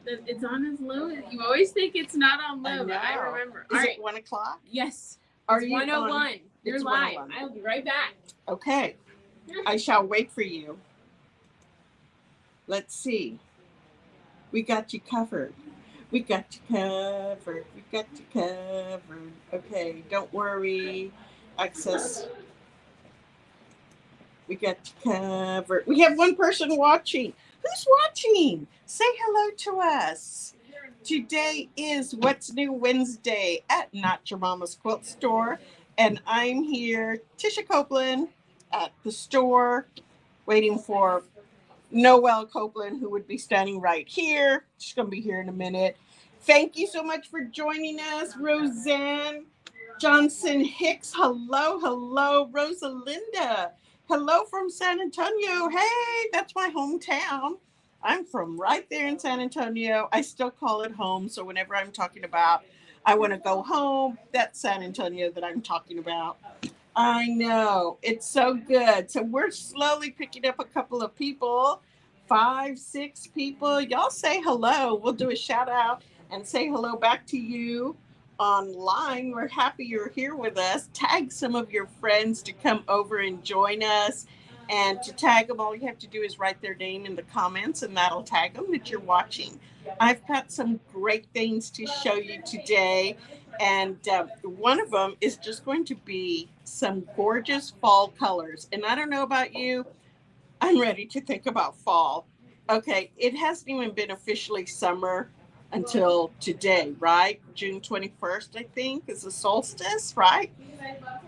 It's on as low. You always think it's not on low, but I remember. Is it 1 o'clock? Yes. Are it's you 1:01. You're live. 1:01. I'll be right back. Okay. I shall wait for you. Let's see. We got you covered. We got you covered. We got you covered. Okay, don't worry. Access. We got you covered. We have one person watching. Who's watching? Say hello to us. Today is What's New Wednesday at Not Your Mama's Quilt Store. And I'm here, Tisha Copeland, at the store, waiting for Noelle Copeland, who would be standing right here. She's going to be here in a minute. Thank you so much for joining us, Roseanne Johnson Hicks. Hello, hello, Rosalinda. Hello from San Antonio. Hey, that's my hometown. I'm from right there in San Antonio. I still call it home. So whenever I'm talking about I want to go home, that's San Antonio that I'm talking about. I know. It's so good. So we're slowly picking up a couple of people, 5, 6 people. Y'all say hello. We'll do a shout out and say hello back to you online. We're happy you're here with us. Tag some of your friends to come over and join us. And to tag them, all you have to do is write their name in the comments, and that'll tag them that you're watching. I've got some great things to show you today. And one of them is just going to be some gorgeous fall colors. And I don't know about you, I'm ready to think about fall. Okay, it hasn't even been officially summer until today, right? June 21st, I think, is the solstice, right?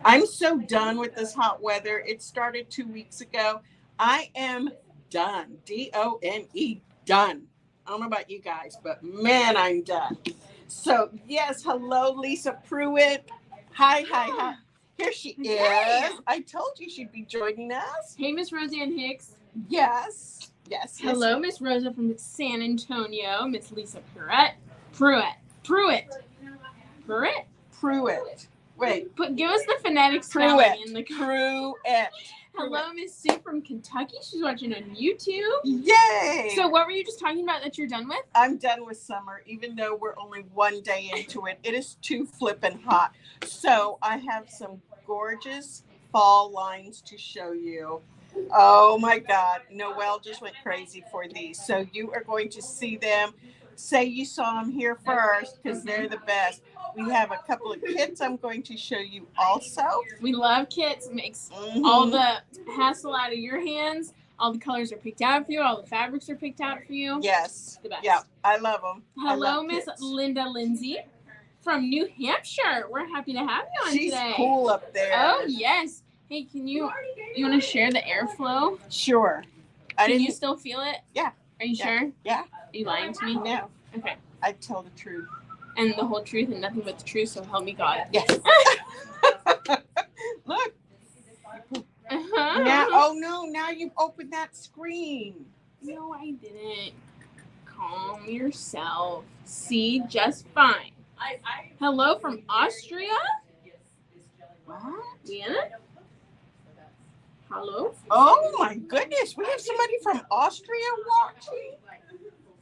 I'm so done with this hot weather. It started 2 weeks ago. I am done. D-O-N-E, done. I don't know about you guys, but man, I'm done. So, yes, hello, Lisa Pruitt. Hi, hi, hi. Here she is. I told you she'd be joining us. Hey, Miss Roseanne Hicks. Yes. Yes. Hello, Miss Rosa from San Antonio. Miss Lisa Pruitt. Wait. Give us the phonetic spelling in the Pruitt. Hello, Miss Sue from Kentucky. She's watching on YouTube. Yay! So what were you just talking about that you're done with? I'm done with summer, even though we're only one day into it. It is too flippin' hot. So I have some gorgeous fall lines to show you. Oh my God. Noelle just went crazy for these. So you are going to see them. Say you saw them here first because they're the best. We have a couple of kits I'm going to show you also. We love kits. It makes all the hassle out of your hands. All the colors are picked out for you. All the fabrics are picked out for you. Yes. The best. Yeah, I love them. Hello, Miss Linda Lindsay from New Hampshire. We're happy to have you on today. She's cool up there. Oh, yes. Hey, you want to share the airflow? Sure. Can you still feel it? Yeah. Are you sure? Yeah. Are you lying to me? No. Okay. I tell the truth. And the whole truth and nothing but the truth, so help me God. Yes. Look. Now you've opened that screen. No, I didn't. Calm yourself. See, just fine. Hello from Austria? What? Vienna? Hello? Oh my goodness, we have somebody from Austria watching?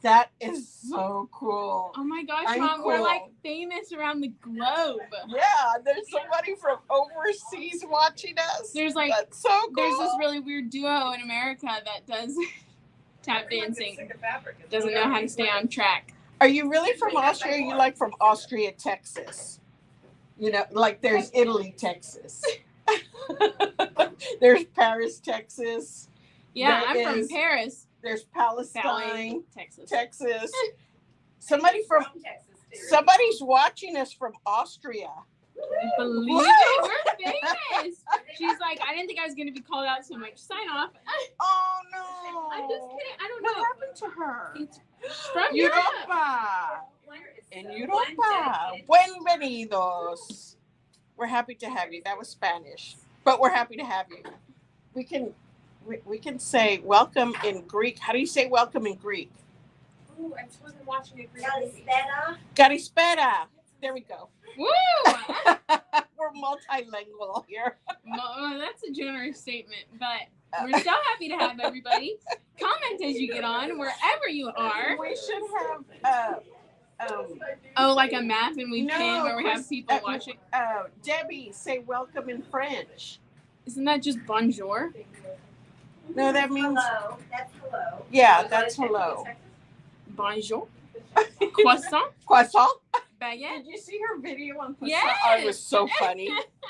That is so cool. Oh my gosh, Mom, we're like famous around the globe. Yeah, there's somebody from overseas watching us. That's so cool. There's this really weird duo in America that does tap dancing. Doesn't know how to stay on track. Are you really from Austria? Or are you like from Austria, Texas? You know, like there's Italy, Texas. There's Paris, Texas. Yeah, I'm from Paris. There's Palestine, Texas. Somebody's watching us from Austria. Believe it, we're famous. She's like, I didn't think I was going to be called out so much. Sign off. Oh no! I'm just kidding. I don't know what happened to her. It's from Europa. In Europa. Bienvenidos. We're happy to have you. That was Spanish, but we're happy to have you. We can say welcome in Greek. How do you say welcome in Greek? Ooh, I wasn't watching it. Kalispera. There we go. Woo! We're multilingual here. Well, that's a generous statement, but We're so happy to have everybody. Comment as you get on, wherever you are. We should have Oh, like a map and we No, pin where we have Chris- people watching. Debbie, say welcome in French. Isn't that just bonjour? No, that means Hello. That's hello. yeah, that's hello. Bonjour. Croissant. Croissant. Baguette. Did you see her video on croissant? Yes. Oh, it was so funny.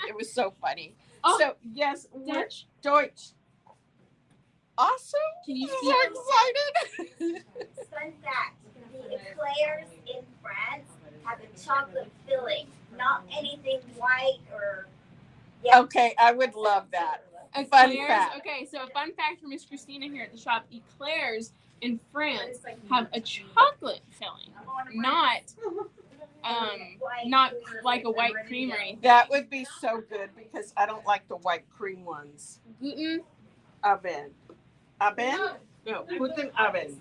It was so funny. Oh, So yes, Dutch. Deutsch. Awesome. Can you I'm speak? so excited. Fun fact: the eclairs in France have a chocolate filling, not anything white or. Yeah. Okay, I would love that. Eclairs. Fun fact. Okay, so a fun fact for Miss Christina here at the shop: eclairs in France have a chocolate filling, not not like a white cream or anything. That would be so good because I don't like the white cream ones. Gluten. Oven. Oven? No, guten oven.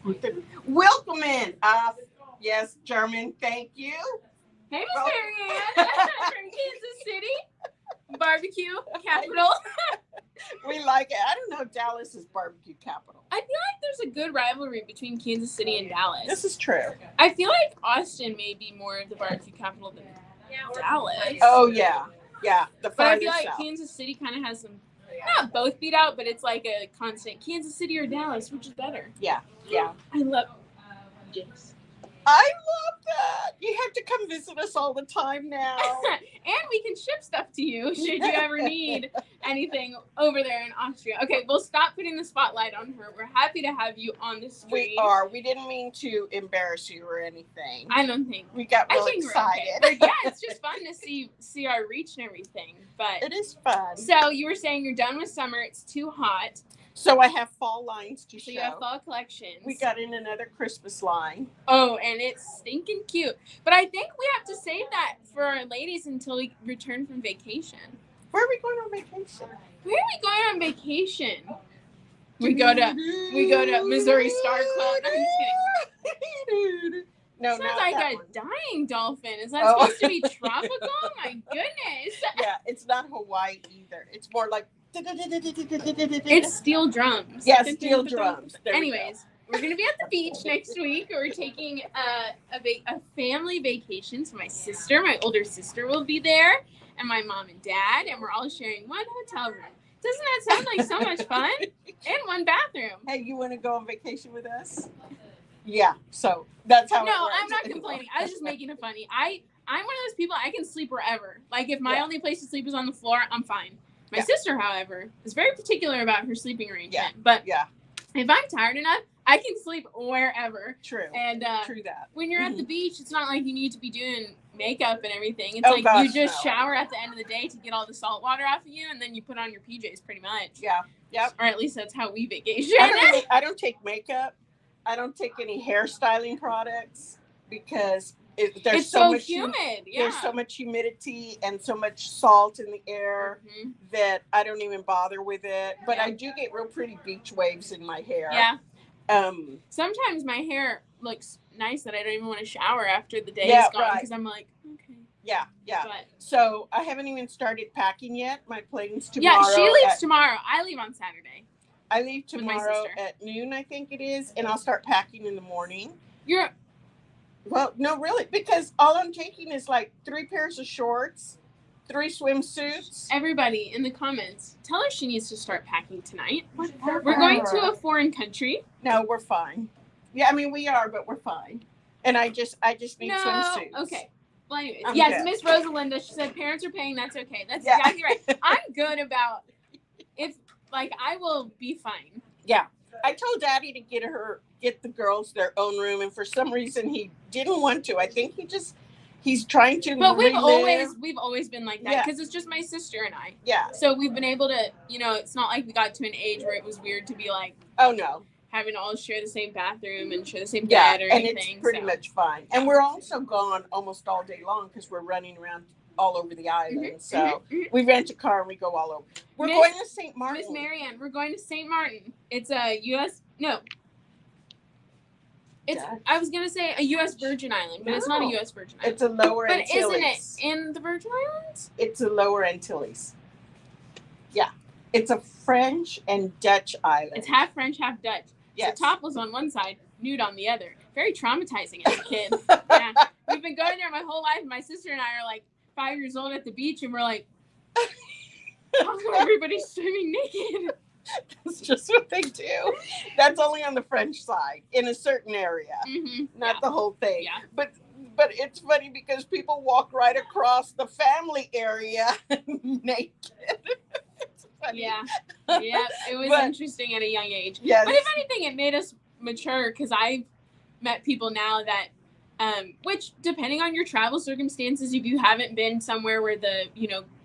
Guten. Welcome in. Yes, German. Thank you. Hey, Miss Marianne from Kansas City, barbecue capital. We like it. I don't know. Dallas is barbecue capital. I feel like there's a good rivalry between Kansas City and Dallas. This is true. I feel like Austin may be more of the barbecue capital than Dallas. Oh yeah, yeah. The But I farther feel like south. Kansas City kind of has some, not both beat out, but it's like a constant Kansas City or Dallas, which is better. Yeah, yeah. I love James. I love that. You have to come visit us all the time now. And we can ship stuff to you should you ever need anything over there in Austria. Okay, we'll stop putting the spotlight on her. We're happy to have you on the stream. We are. We didn't mean to embarrass you or anything. I don't think. We got I real think excited. we're okay. But yeah, it's just fun to see our reach and everything. But It is fun. so you were saying you're done with summer. It's too hot. So I have fall lines to So show. you have fall collections. We got in another Christmas line. Oh, and it's stinking cute. But I think we have to save that for our ladies until we return from vacation. Where are we going on vacation? Where are we going on vacation? We go to Missouri Star Club. I'm just kidding. No, Sounds not like that a one. dying dolphin. Is that Oh. supposed to be tropical? My goodness. Yeah, it's not Hawaii either. It's more like It's steel drums. yeah, steel drums. There we go. Anyways, we're gonna be at the beach next week. We're taking a family vacation. So my sister, my older sister, will be there, and my mom and dad, and we're all sharing one hotel room. Doesn't that sound like so much fun? And one bathroom. Hey, you want to go on vacation with us? Yeah. So that's how. No, it works. I'm not complaining. I was just making it funny. I'm one of those people, I can sleep wherever. Like if my only place to sleep is on the floor, I'm fine. My Yeah. sister, however, is very particular about her sleeping arrangement. Yeah. But Yeah. if I'm tired enough, I can sleep wherever. True. And True that. when you're at the beach, it's not like you need to be doing makeup and everything. It's Oh, like you gosh, just no. shower at the end of the day to get all the salt water off of you, and then you put on your PJs pretty much. Yeah. Yep. Or at least that's how we vacation. I don't take makeup. I don't take any hairstyling products because there's It's so much humid. Yeah. There's so much humidity and so much salt in the air Mhm. that I don't even bother with it. But Yeah. I do get real pretty beach waves in my hair. Yeah. Um. Sometimes my hair looks nice that I don't even want to shower after the day Yeah, is gone right. because I'm like, okay. Yeah. Yeah. But So I haven't even started packing yet. My plane's tomorrow. yeah, she leaves at- tomorrow. I leave on Saturday. I leave with my tomorrow sister. at noon, I think it is, and I'll start packing in the morning. You're Well, no, really, because all I'm taking is like 3 pairs of shorts, 3 swimsuits. everybody in the comments. Tell her she needs to start packing tonight. Whatever. We're going to a foreign country. No, we're fine. Yeah, I mean we are, but we're fine. And I just need No. swimsuits. Okay. Well, anyways, I'm yes, good. Miss Rosalinda. She said parents are paying. That's okay. That's Yeah. exactly right. I'm good about if like I will be fine. I told Daddy to get the girls their own room, and for some reason he didn't want to. I think he's trying to. But we've relive. always been like that Yeah. because it's just my sister and I. Yeah. So we've been able to, it's not like we got to an age where it was weird to be like Oh no. having to all share the same bathroom and share the same Yeah, bed or and anything. it's pretty so. much fine. And we're also gone almost all day long because we're running around all over the island. Mhm, So mhm. we rent a car and we go all over. We're Miss- going to St. Martin. Miss Marianne, we're going to St. Martin. It's a U.S. No. It's. Dutch. I was gonna say a U.S. Virgin Island, but it's not a No. U.S. Virgin Island. It's a lower But Antilles. isn't it in the Virgin Islands? It's a lower Antilles. Yeah. It's a French and Dutch island. It's half French, half Dutch. Yes. So topless on one side, nude on the other. Very traumatizing as a kid. Yeah. We've been going there my whole life. My sister and I are like 5 years old at the beach, and we're like, how come everybody's swimming naked? That's just what they do. That's only on the French side in a certain area, not the whole thing. Yeah. But it's funny because people walk right across the family area naked. It's funny. Yeah. It was interesting at a young age. Yes. But if anything, it made us mature because I've met people now that, which depending on your travel circumstances, if you haven't been somewhere where the,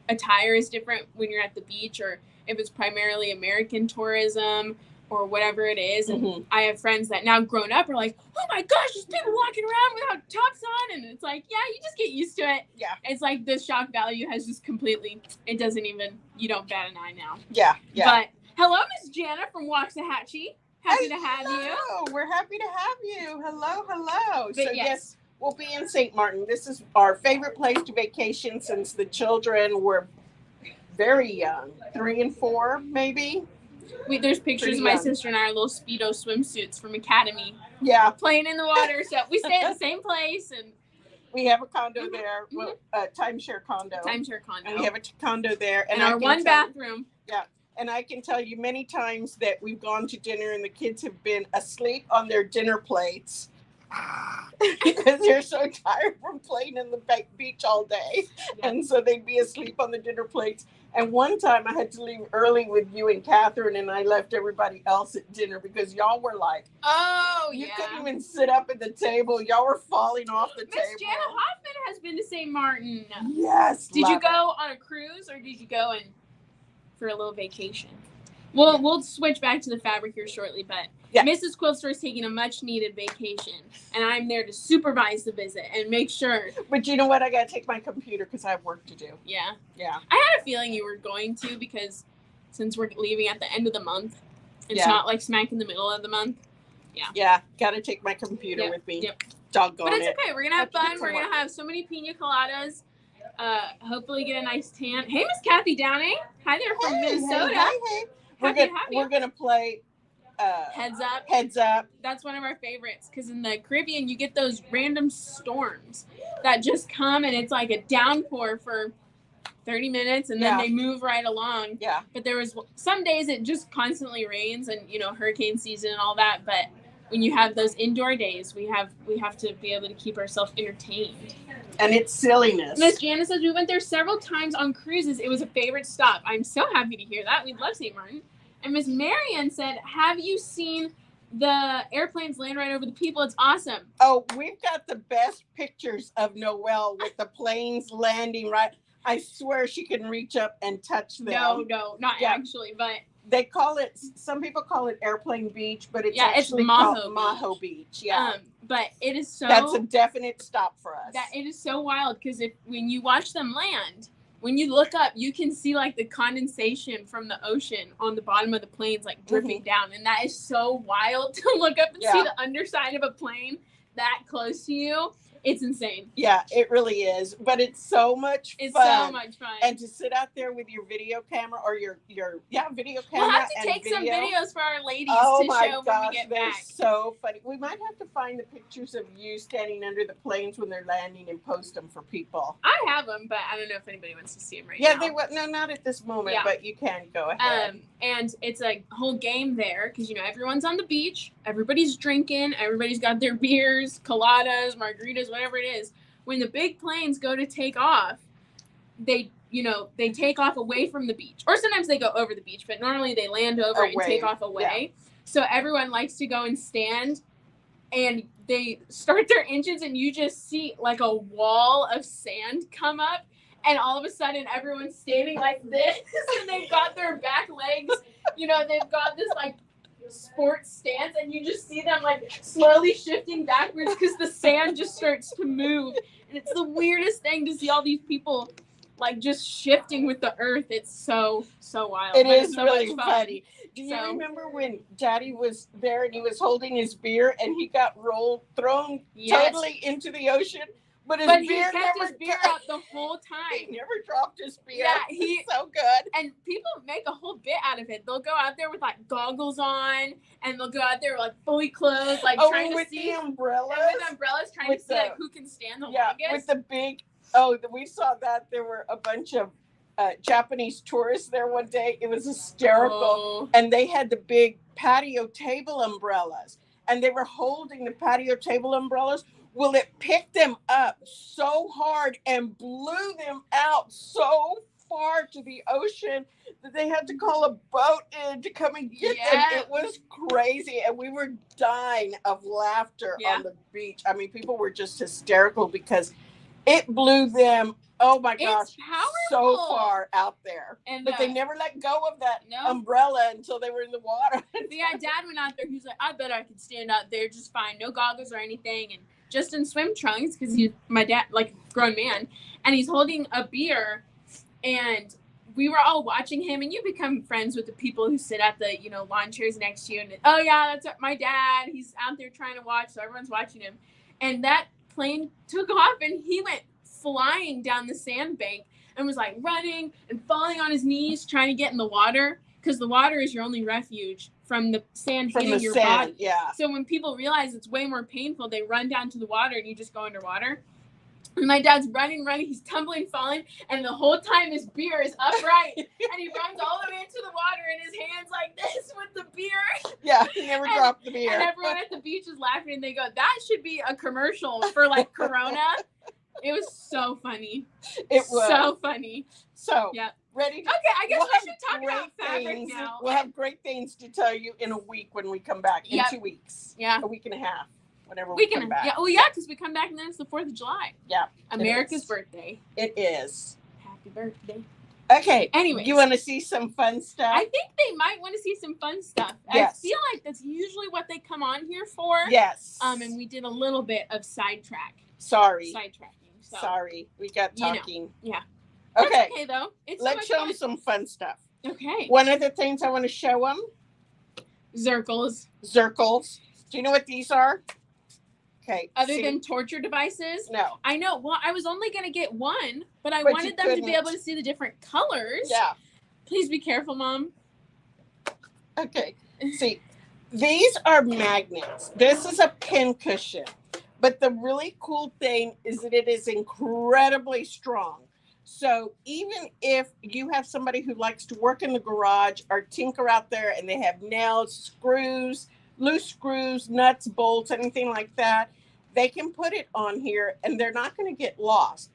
attire is different when you're at the beach, or if it's primarily American tourism or whatever it is. And I have friends that now grown up are like, oh my gosh, there's people walking around without tops on. And it's like, yeah, you just get used to it. Yeah. It's like the shock value has just completely, it doesn't even, you don't bat an eye now. Yeah. But hello, Miss Jana from Waxahachie. Happy to have you. We're happy to have you. Hello. But So yes, we'll be in St. Martin. This is our favorite place to vacation since the children were very young, 3 and 4, maybe. There's pictures of my sister and I are little Speedo swimsuits from Academy. Yeah. Playing in the water. So we stay at the same place, and we have a condo there, a timeshare condo. And we have a condo there. And our one bathroom. Yeah. And I can tell you many times that we've gone to dinner and the kids have been asleep on their dinner plates because they're so tired from playing in the beach all day. Yeah. And so they'd be asleep on the dinner plates. And one time I had to leave early with you and Catherine, and I left everybody else at dinner because y'all were like, you couldn't even sit up at the table. Y'all were falling off the table. Miss Jana Hoffman has been to St. Martin. Yes. Did you go on a cruise, or did you go for a little vacation? We'll switch back to the fabric here shortly, but Mrs. Quilt Store is taking a much needed vacation, and I'm there to supervise the visit and make sure. But you know what? I got to take my computer because I have work to do. Yeah. Yeah. I had a feeling you were going to, because since we're leaving at the end of the month, it's not like smack in the middle of the month. Yeah. Yeah. Got to take my computer with me. Yep. Doggone But it's it. okay. We're going to have fun. We're going to have so many pina coladas. Hopefully get a nice tan. Hey, Miss Kathy Downing. Hi there from Minnesota. Hey. We're gonna play Heads Up. That's one of our favorites, because in the Caribbean you get those random storms that just come, and it's like a downpour for 30 minutes and then they move right along. Yeah. But there was some days it just constantly rains, and hurricane season and all that, but when you have those indoor days, we have to be able to keep ourselves entertained. And it's silliness. Miss Jana says we went there several times on cruises. It was a favorite stop. I'm so happy to hear that. We love St. Martin. And Miss Marion said, have you seen the airplanes land right over the people? It's awesome. Oh, we've got the best pictures of Noelle with the planes landing right. I swear she can reach up and touch them. No, not actually, but they call it, some people call it Airplane Beach, but it's actually called Maho Beach. Yeah. But it is so... That's a definite stop for us. It is so wild, because when you watch them land, when you look up, you can see like the condensation from the ocean on the bottom of the planes like dripping down. And that is so wild to look up and see the underside of a plane that close to you. It's insane. Yeah, it really is. But it's so much fun. It's so much fun. And to sit out there with your video camera or your video camera. We'll have to take some videos for our ladies to show when we get back. So funny. We might have to find the pictures of you standing under the planes when they're landing and post them for people. I have them, but I don't know if anybody wants to see them now. Yeah, no, not at this moment, but you can go ahead. And it's a whole game there, because everyone's on the beach, everybody's drinking, everybody's got their beers, coladas, margaritas, whatever it is. When the big planes go to take off, they take off away from the beach, or sometimes they go over the beach, but normally they land over and take off away. So everyone likes to go and stand, and they start their engines, and you just see like a wall of sand come up, and all of a sudden everyone's standing like this, and they've got their back legs, they've got this like sports stance, and you just see them like slowly shifting backwards because the sand just starts to move, and it's the weirdest thing to see all these people like just shifting with the earth. It's so wild. It is so really funny. Do you remember when Daddy was there and he was holding his beer and he got thrown totally into the ocean, But his But he beer kept never his beer dro- up the whole He time. never dropped his beer. Yeah, He's so good. And people make a whole bit out of it. They'll go out there with like goggles on, and they'll go out there like fully clothed, like trying to with see. the umbrellas. And with umbrellas, trying With to see the- like who can stand the Yeah, longest. with the big. We saw that there were a bunch of Japanese tourists there one day. It was hysterical, Oh. and they had the big patio table umbrellas, and they were holding the patio table umbrellas. Well, it picked them up so hard and blew them out so far to the ocean that they had to call a boat in to come and get them. It was crazy, and we were dying of laughter on the beach. I mean, people were just hysterical because it blew them, oh my gosh, so far out there. And but they never let go of that umbrella until they were in the water. Yeah, Dad went out there. He was like, I bet I could stand out there just fine. No goggles or anything. And just in swim trunks, because he's my dad, like grown man. And he's holding a beer. And we were all watching him. And you become friends with the people who sit at the, lawn chairs next to you. And, oh, yeah, that's my dad. He's out there trying to watch. So everyone's watching him. And that plane took off, and he went flying down the sandbank and was like running and falling on his knees trying to get in the water, because the water is your only refuge from the sand hitting your body. Yeah. So when people realize it's way more painful, they run down to the water and you just go underwater. And my dad's running, he's tumbling, falling, and the whole time his beer is upright, and he runs all the way into the water, and his hands like this with the beer. Yeah, he never dropped the beer. And everyone at the beach is laughing, and they go, that should be a commercial for, like, Corona. It was so funny. It was. So funny. So, yeah. Ready? Okay, I guess we should talk about fabric now. We'll have great things to tell you in a week when we come back. In 2 weeks. Yeah. A week and a half. Whenever we come back. Yeah, well, yeah, because we come back and then it's the 4th of July. Yeah. America's birthday. It is. Happy birthday. Okay. Anyway. You want to see some fun stuff? I think they might want to see some fun stuff. Yes. I feel like that's usually what they come on here for. Yes. And we did a little bit of sidetracking. So. Sorry. We got talking. Yeah. Okay. That's okay, though. Let's show them some fun stuff. Okay. One of the things I want to show them. Zircles. Do you know what these are? Okay. Other than torture devices? No. I know. Well, I was only going to get one, but I wanted them to be able to see the different colors. Yeah. Please be careful, Mom. Okay. See, these are magnets. This is a pin cushion. But the really cool thing is that it is incredibly strong. So even if you have somebody who likes to work in the garage or tinker out there and they have nails, screws, loose screws, nuts, bolts, anything like that, they can put it on here and they're not going to get lost.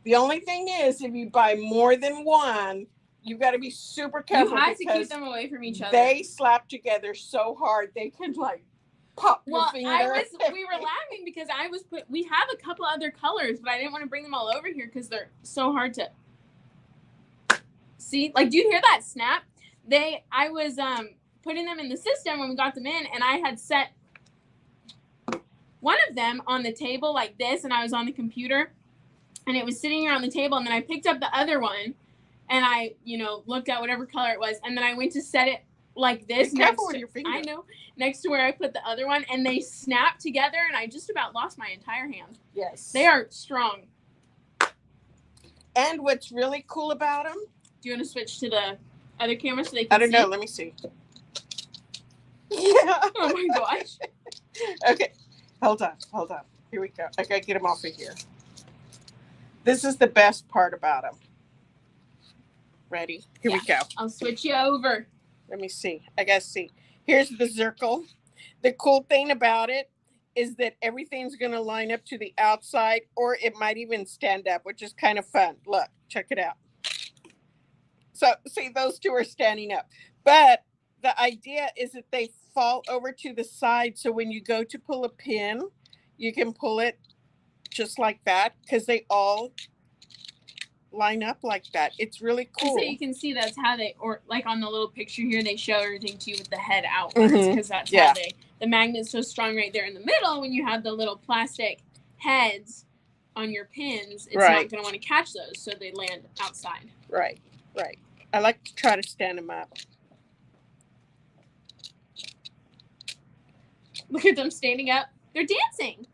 The only thing is, if you buy more than one, you've got to be super careful. You have to keep them away from each other. They slap together so hard they can like pop your finger. We were laughing because we have a couple other colors, but I didn't want to bring them all over here because they're so hard to see. Like, do you hear that snap? I was putting them in the system when we got them in, and I had set one of them on the table like this, and I was on the computer, and it was sitting here on the table, and then I picked up the other one, and I, looked at whatever color it was, and then I went to set it like this. Be careful with your finger. I know. Next to where I put the other one, and they snapped together, and I just about lost my entire hand. Yes. They are strong. And what's really cool about them? Do you want to switch to the other camera so they can see? I don't know. Let me see. Yeah. Oh my gosh. Okay. Hold on. Here we go. I gotta get them off of here. This is the best part about them. Ready? Here we go. I'll switch you over. Let me see. I gotta see. Here's the Zircle. The cool thing about it is that everything's gonna line up to the outside, or it might even stand up, which is kind of fun. Look, check it out. So see, those two are standing up. But the idea is that they fall over to the side, so when you go to pull a pin, you can pull it just like that, because they all line up like that. It's really cool. So you can see that's how or like on the little picture here, they show everything to you with the head outwards, because that's how the magnet's so strong right there in the middle. When you have the little plastic heads on your pins, it's not going to want to catch those, so they land outside. Right. I like to try to stand them up. Look at them standing up. They're dancing.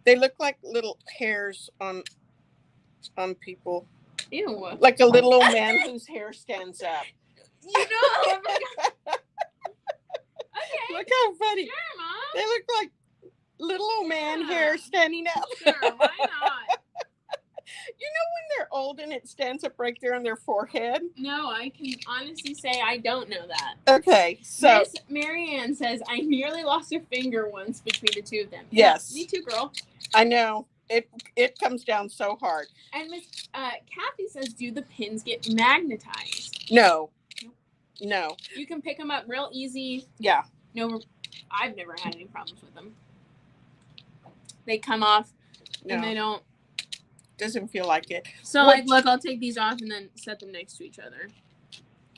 They look like little hairs on people. Ew. Like a little old man whose hair stands up. You know. Oh my God. Okay. Look how funny. Sure, Mom. They look like little old man Yeah. hair standing up. Sure, why not? You know when they're old and it stands up right there on their forehead? No, I can honestly say I don't know that. Okay, so Miss Marianne says, I nearly lost a finger once between the two of them. Yes. Yeah, me too, girl. I know it comes down so hard. And Miss Kathy says, do the pins get magnetized? No. You can pick them up real easy. Yeah. No, I've never had any problems with them. They come off and they don't. Doesn't feel like it. So, like, look, I'll take these off and then set them next to each other.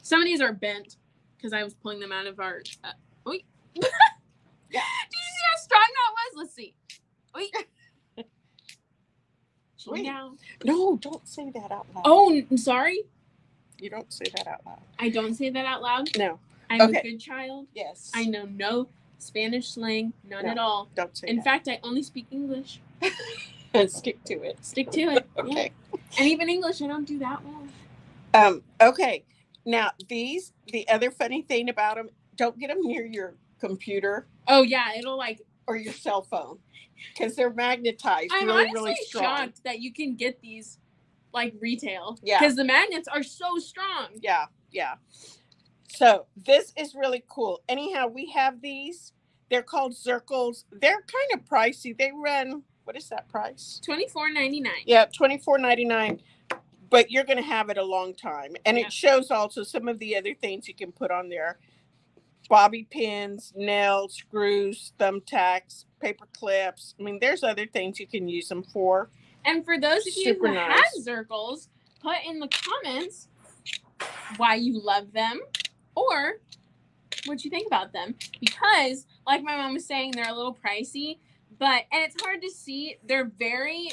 Some of these are bent because I was pulling them out of our. Wait. Yeah. Did you see how strong that was? Let's see. Wait. Wait. Down. No, don't say that out loud. Oh, sorry. You don't say that out loud. I don't say that out loud. No. I'm Okay. a good child. Yes. I know no Spanish slang, none No. at all. Don't say In that. fact, I only speak English. Stick to it. Stick to it. Okay. Yeah. And even English, I don't do that well. Okay. Now, the other funny thing about them, don't get them near your computer Oh, yeah, it'll like. or your cell phone because they're magnetized I'm really, honestly really strong. shocked that you can get these like retail. Yeah. Because the magnets are so strong. Yeah. So this is really cool. Anyhow, we have these. They're called Zircles. They're kind of pricey. They run, what is that price? $24.99. Yeah, $24.99. But you're going to have it a long time. And Yeah. it shows also some of the other things you can put on there. Bobby pins, nails, screws, thumbtacks, paper clips. I mean, there's other things you can use them for. And for those of you Super who nice. have Zircles, put in the comments why you love them or what you think about them. Because, like my mom was saying, they're a little pricey, and it's hard to see. They're very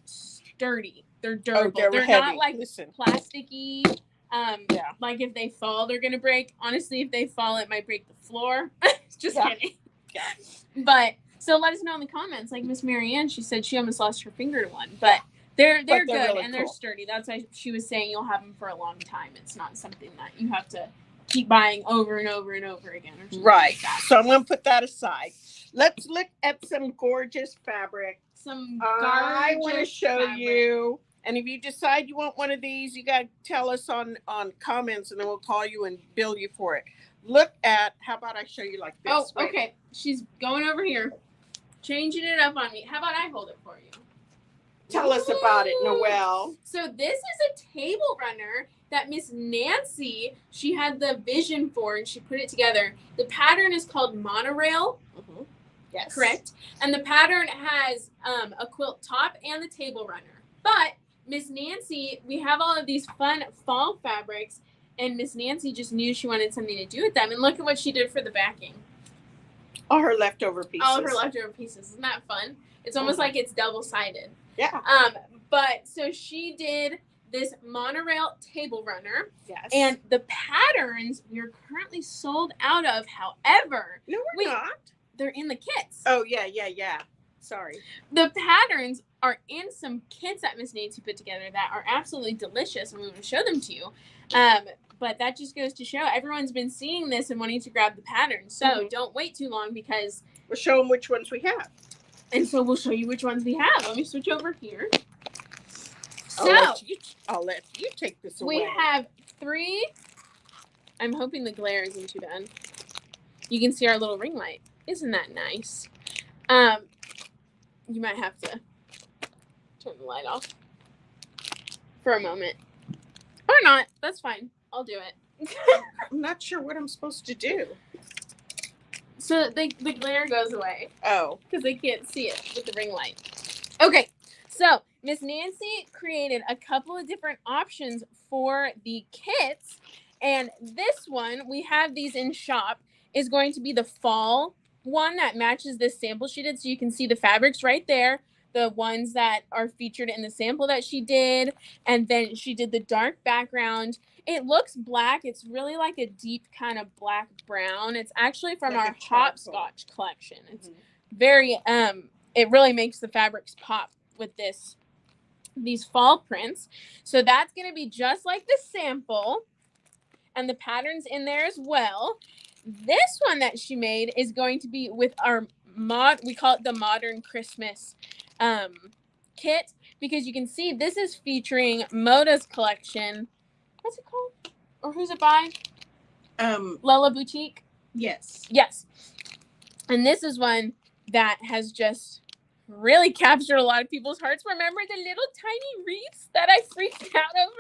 sturdy. They're durable. they're they're heavy. not like Listen. plasticky. Yeah. Like if they fall, they're gonna break. Honestly, if they fall, it might break the floor. Just Yeah. kidding. Yeah. But so let us know in the comments. Like Miss Marianne, she said she almost lost her finger to one, but they're good really and they're cool. sturdy. That's why she was saying you'll have them for a long time. It's not something that you have to keep buying over and over and over again. Or something Right. like that. So I'm going to put that aside. Let's look at some gorgeous fabric. Some I want to gorgeous show fabric. you. And if you decide you want one of these, you got to tell us on comments and then we'll call you and bill you for it. Look at, how about I show you like this? Oh, Wait. okay. She's going over here, changing it up on me. How about I hold it for you? Tell us about it, Noelle. So this is a table runner that Miss Nancy, she had the vision for and she put it together. The pattern is called monorail. Mm-hmm. Yes. Correct. And the pattern has a quilt top and the table runner. But Miss Nancy, we have all of these fun fall fabrics, and Miss Nancy just knew she wanted something to do with them. And look at what she did for the backing. All her leftover pieces. All of her leftover pieces. Isn't that fun? It's almost like it's double-sided. Yeah. But so she did this monorail table runner. Yes. And the patterns we're currently sold out of. However, no, we're not. They're in the kits. Oh, yeah. Sorry. The patterns are in some kits that Miss Nancy put together that are absolutely delicious, and we want to show them to you. But that just goes to show everyone's been seeing this and wanting to grab the pattern. So don't wait too long because we'll show them which ones we have. And so we'll show you which ones we have. Let me switch over here. So I'll let you take this away. We have 3. I'm hoping the glare isn't too bad. You can see our little ring light. Isn't that nice? You might have to turn the light off for a moment. Or not. That's fine. I'll do it. I'm not sure what I'm supposed to do. So the glare goes away. Oh. Because they can't see it with the ring light. Okay. So Miss Nancy created a couple of different options for the kits. And this one, we have these in shop, is going to be the fall one that matches this sample she did. So you can see the fabrics right there. The ones that are featured in the sample that she did. And then she did the dark background. It looks black. It's really like a deep kind of black brown. It's actually from like our hopscotch collection. It's very it really makes the fabrics pop with these fall prints. So that's going to be just like the sample, and the pattern's in there as well. This one that she made is going to be with our we call it the Modern Christmas kit, because you can see this is featuring Moda's collection. What's it called? Or who's it by? Lella Boutique. Yes. Yes. And this is one that has just really captured a lot of people's hearts. Remember the little tiny wreaths that I freaked out over?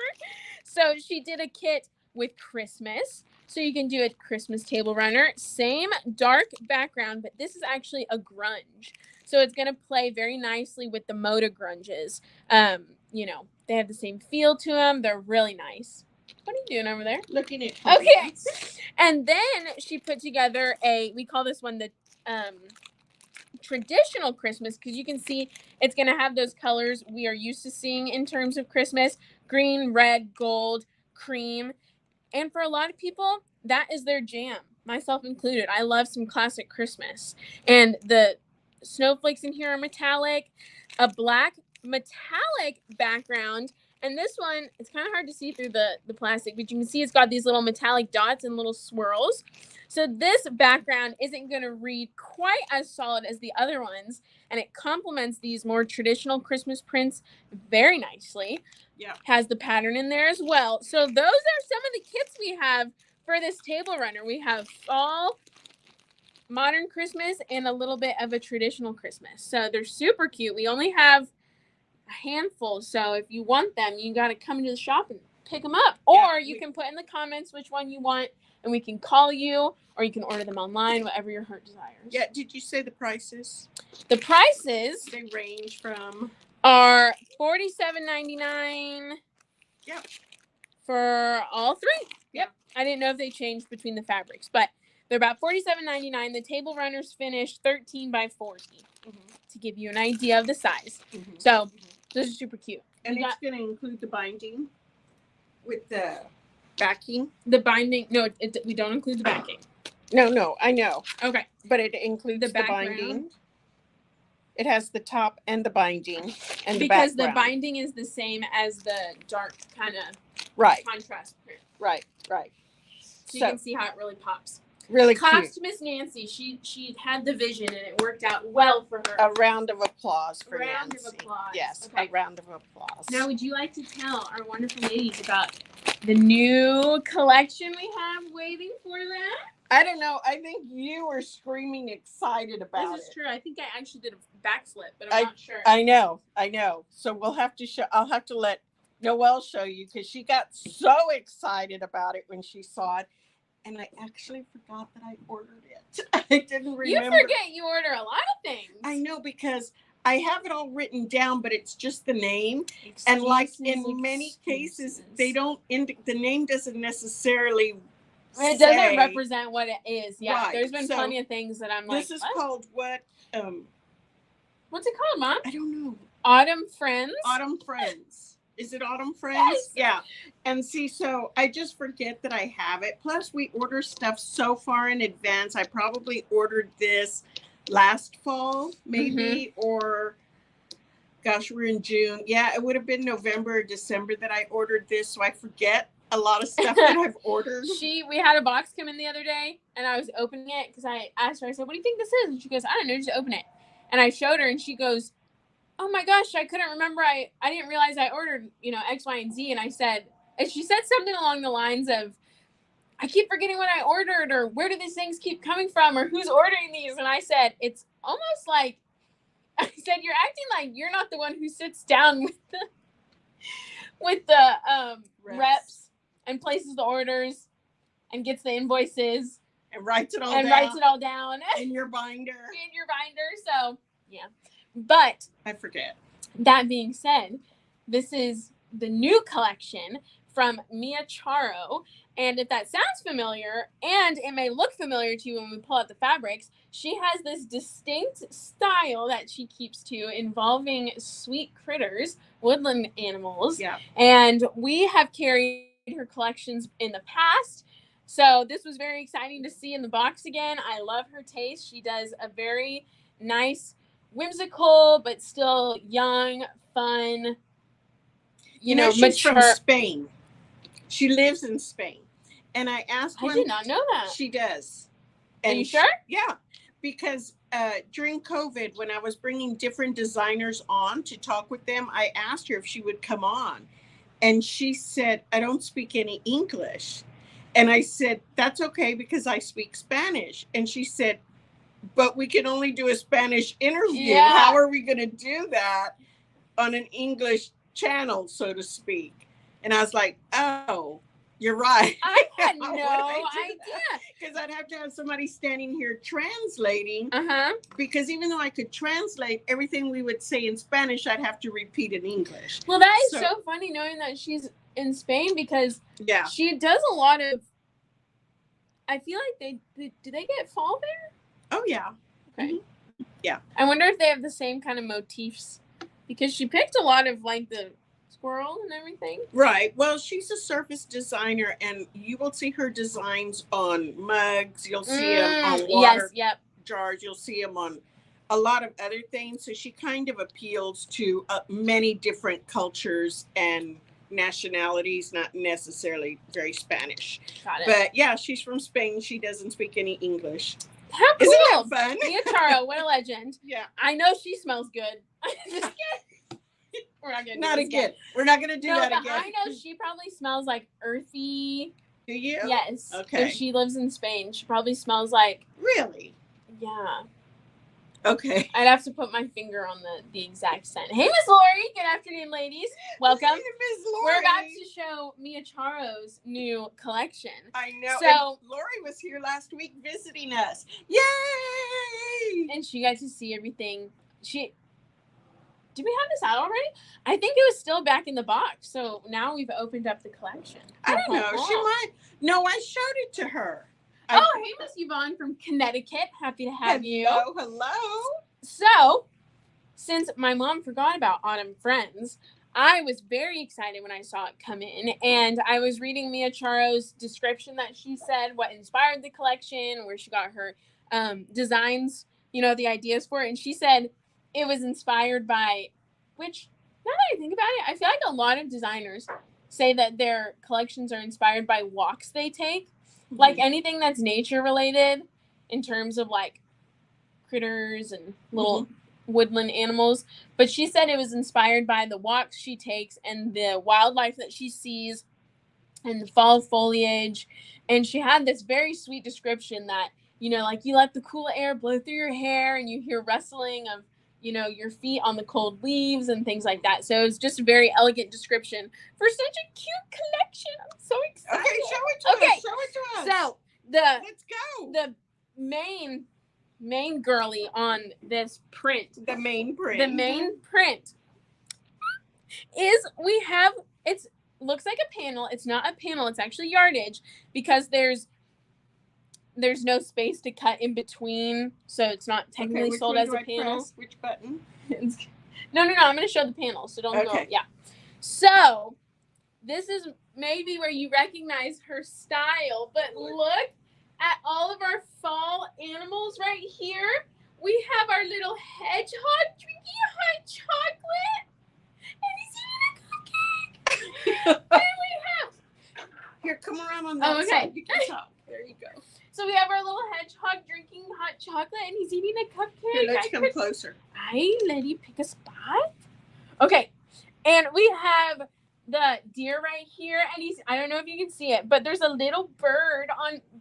So she did a kit with Christmas. So you can do a Christmas table runner. Same dark background, but this is actually a grunge. So it's going to play very nicely with the Moda grunges. You know, they have the same feel to them. They're really nice. What are you doing over there? Looking at Okay. And then she put together we call this one the traditional Christmas, because you can see it's going to have those colors we are used to seeing in terms of Christmas: green, red, gold, cream. And for a lot of people, that is their jam, myself included. I love some classic Christmas. And the snowflakes in here are metallic, a black metallic background. And this one, it's kind of hard to see through the plastic, but you can see it's got these little metallic dots and little swirls. So this background isn't going to read quite as solid as the other ones, and it complements these more traditional Christmas prints very nicely. Yeah. Has the pattern in there as well. So those are some of the kits we have for this table runner. We have fall, modern Christmas, and a little bit of a traditional Christmas. So they're super cute. We only have a handful, so if you want them, you got to come into the shop and pick them up. Or you can put in the comments which one you want, and we can call you, or you can order them online, whatever your heart desires. Yeah, did you say the prices? The prices They range from are $47.99. Yep. For all three. Yep. I didn't know if they changed between the fabrics, but they're about $47.99. The table runners finish 13 by 40 to give you an idea of the size. So this is super cute. And it's going to include the binding with the backing. The binding, no, we don't include the backing. No, I know. Okay. But it includes the binding. It has the top and the binding and the background. Because the binding is the same as the dark kind of contrast print. Right. So you can see how it really pops. Really Props cute. to Miss Nancy. She had the vision, and it worked out well for her. A round of applause for Nancy. A round of applause. Yes, okay. A round of applause. Now, would you like to tell our wonderful ladies about the new collection we have waiting for them? I don't know. I think you were screaming excited about it. This is true. I think I actually did a backslip, but I'm not sure. I know. So we'll have to show. I'll have to let Noelle show you, because she got so excited about it when she saw it. And I actually forgot that I ordered it. I didn't remember. You forget you order a lot of things. I know, because I have it all written down, but it's just the name. And like in many cases, they don't. The name doesn't necessarily. It doesn't represent what it is. Yeah, right. There's been plenty of things that I'm like. This is called what? What's it called, Mom? I don't know. Autumn Friends. Autumn Friends. Is it Autumn Friends? Yes. Yeah. And see, so I just forget that I have it. Plus, we order stuff so far in advance. I probably ordered this last fall, maybe, or gosh, we're in June. Yeah, it would have been November or December that I ordered this. So I forget a lot of stuff that I've ordered. We had a box come in the other day, and I was opening it because I asked her, I said, what do you think this is? And she goes, I don't know, just open it. And I showed her, and she goes, oh my gosh, I couldn't remember. I didn't realize I ordered, X, Y, and Z. And she said something along the lines of, I keep forgetting what I ordered, or where do these things keep coming from, or who's ordering these? And I said, it's almost like, I said, you're acting like you're not the one who sits down with the reps and places the orders and gets the invoices. And writes it all down. In your binder. So, yeah. But I forget. That being said, this is the new collection from Mia Charo. And if that sounds familiar, and it may look familiar to you when we pull out the fabrics, she has this distinct style that she keeps to involving sweet critters, woodland animals. Yeah. And we have carried her collections in the past. So this was very exciting to see in the box again. I love her taste. She does a very nice whimsical, but still young, fun, You know, she's mature. from Spain. She lives in Spain. And I asked I did not know that. She does. Are And you sure? Yeah. Because during COVID, when I was bringing different designers on to talk with them, I asked her if she would come on. And she said, I don't speak any English. And I said, that's okay because I speak Spanish. And she said, but we can only do a Spanish interview. Yeah. How are we going to do that on an English channel, so to speak? And I was like, oh, you're right. I had How no would I do idea. Because I'd have to have somebody standing here translating. Uh-huh. Because even though I could translate everything we would say in Spanish, I'd have to repeat in English. Well, that is so funny knowing that she's in Spain because she does a lot of. I feel like do they get fall there? Oh yeah. Okay. Mm-hmm. Yeah. I wonder if they have the same kind of motifs because she picked a lot of like the squirrel and everything. Right. Well, she's a surface designer, and you will see her designs on mugs. You'll see them on water jars. You'll see them on a lot of other things. So she kind of appeals to many different cultures and nationalities, not necessarily very Spanish. Got it. But yeah, she's from Spain. She doesn't speak any English. How cool. Isn't that fun? Mia Charo, what a legend. Yeah. I know she smells good. Just kidding. We're not gonna do Not this again. We're not gonna do that again. I know she probably smells like earthy. Do you? Yes. Okay. If she lives in Spain, she probably smells like. Really? Yeah. Okay. I'd have to put my finger on the exact scent. Hey, Miss Lori. Good afternoon, ladies. Welcome. Hey, Miss Lori. We're about to show Mia Charo's new collection. I know. So and Lori was here last week visiting us. Yay! And she got to see everything. Did we have this out already? I think it was still back in the box. So now we've opened up the collection. I don't know. She might. No, I showed it to her. Hey, Miss Yvonne from Connecticut. Happy to have you. Hello. So, since my mom forgot about Autumn Friends, I was very excited when I saw it come in. And I was reading Mia Charo's description that she said, what inspired the collection, where she got her designs, the ideas for it. And she said it was inspired by, which, now that I think about it, I feel like a lot of designers say that their collections are inspired by walks they take. Mm-hmm. Like anything that's nature related in terms of like critters and little woodland animals. But she said it was inspired by the walks she takes and the wildlife that she sees and the fall foliage. And she had this very sweet description that, like you let the cool air blow through your hair and you hear rustling of, your feet on the cold leaves and things like that. So it was just a very elegant description for such a cute collection. I'm so excited. Okay, show it to us. Show it to us. So let's go. The main girly on this print. The main print. The main print is it looks like a panel. It's not a panel. It's actually yardage because there's no space to cut in between, so it's not technically sold as a panel. Press? Which button? No. I'm going to show the panel, so don't go. Yeah. So this is maybe where you recognize her style, but look at all of our fall animals right here. We have our little hedgehog drinking hot chocolate, and he's eating a cupcake. And we have... Here, come around on that side. You can talk. There you go. So we have our little hedgehog drinking hot chocolate, and he's eating a cupcake. Here, let's come closer. Let you pick a spot. Okay, and we have the deer right here, and I don't know if you can see it, but there's a little bird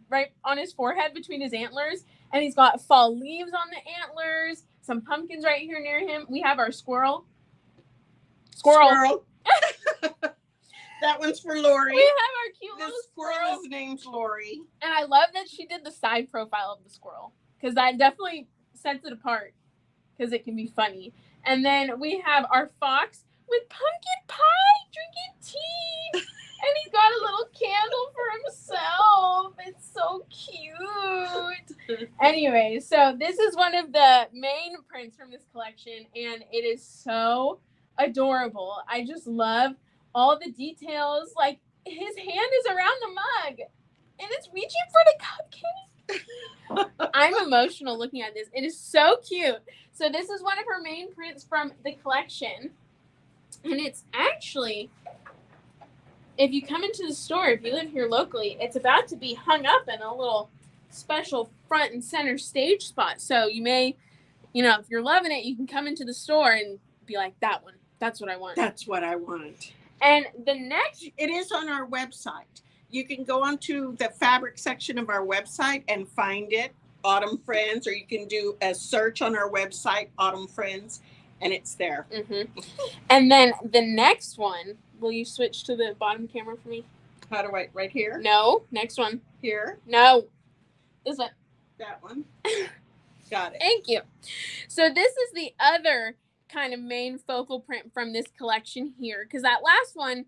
right on his forehead between his antlers, and he's got fall leaves on the antlers, some pumpkins right here near him. We have our squirrel. That one's for Lori. We have our cute little squirrel. His name's Lori. And I love that she did the side profile of the squirrel because that definitely sets it apart because it can be funny. And then we have our fox with pumpkin pie drinking tea. And he's got a little candle for himself. It's so cute. Anyway, so this is one of the main prints from this collection. And it is so adorable. I just love all the details, like his hand is around the mug and it's reaching for the cupcake. I'm emotional looking at this. It is so cute. So this is one of her main prints from the collection. And it's actually, if you come into the store, if you live here locally, it's about to be hung up in a little special front and center stage spot. So you may, if you're loving it, you can come into the store and be like, that one. That's what I want. That's what I want. And the next... It is on our website. You can go onto the fabric section of our website and find it, Autumn Friends, or you can do a search on our website, Autumn Friends, and it's there. Mm-hmm. And then the next one, will you switch to the bottom camera for me? How do I, right here? No, next one. Here? No. This one. That one. Got it. Thank you. So this is the other kind of main focal print from this collection here, because that last one,